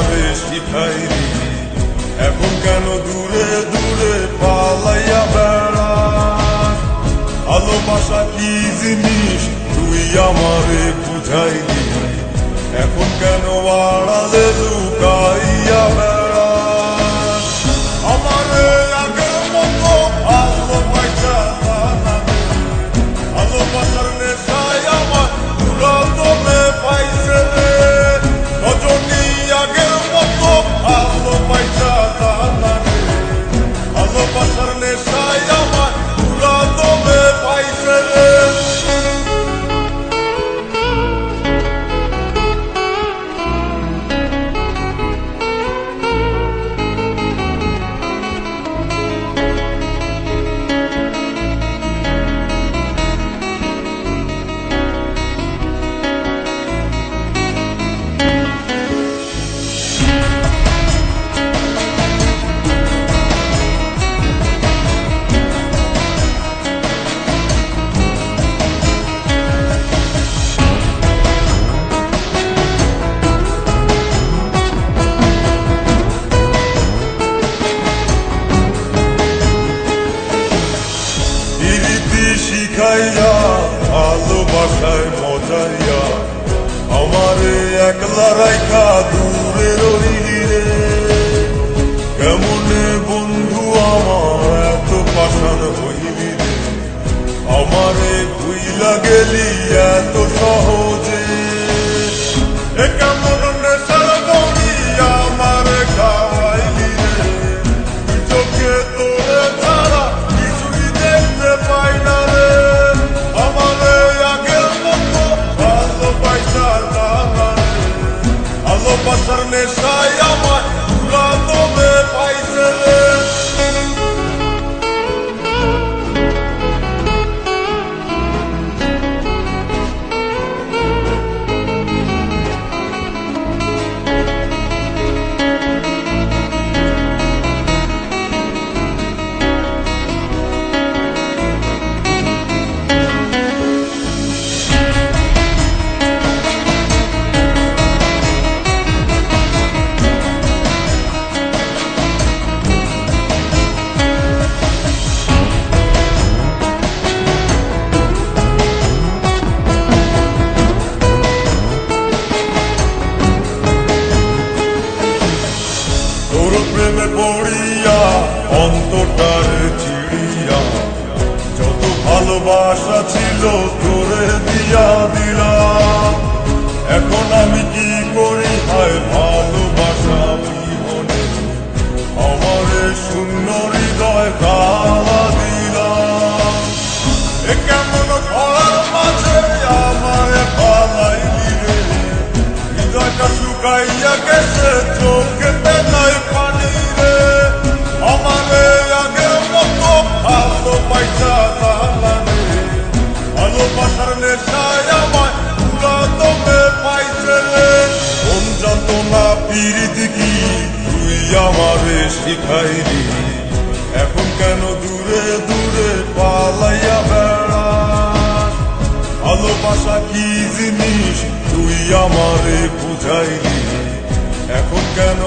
আমারে শিখাইলি, এখন কেন দূরে দূরে পালাইয়া বেড়াস? ভালোবাসা কি জিনিস তুই আমারে বুঝাইলি, এখন কেন আড়ালে লুকাইয়া বেড়াস? আমারে আগের মতো ভালোবাসা জানা নেই, ভালোবাসার নেশায় আমার পুরাতনে পাইছে রে। রজনী আগের মতো ভালোবাসা জানা নেই, ভালোবাসার নেশায় আমার পুরাতনে পাইছে রে। শিখাইয়া ভালোবাসায় মজাইয়া আমারে একলা রাইখা দূরে রইলি রে। কেমনে বন্ধু আমার এত পাষাণ হইলি রে, আমারে ভুইলা গেলি এত সহজে। কেমন নেশার বড়ি আমারে খাওয়াইলি রে, চোখে তোরে ছাড়া কিছুই দেখতে পাই না রে। আমারে আগের মতো ভালোবাসা জানা রে, ভালোবাসার নেশায় আমার পুরাতনে পাইছে রে। প্রেমে পড়িয়া অন্তরটার চিড়িয়া যত ভালোবাসা ছিল তোরে দিয়া দিলাম। এখন আমি কি করি হায় ভালোবাসা বিহনে, আমারে শূন্য হৃদয় তালা দিলাম। কেমন ঘর মাঝে আমারে পালাইলি রে, হৃদয়টা শুকাইয়া গেছে চোখেতে নাই পানি রে। আমারে আগের মতো ভালোবাসা জানা রে, ভালোবাসার নেশায় আমার পুরাতনে পাইছে রে। কোন যন্ত্রণা পীড়িত কি তুই আমারে শিখাইলি, এখন কেন দূরে দূরে পালাইয়া বেড়াস? ভালোবাসা কি জিনিস তুই আমারে বুঝাইলি, এখন কেন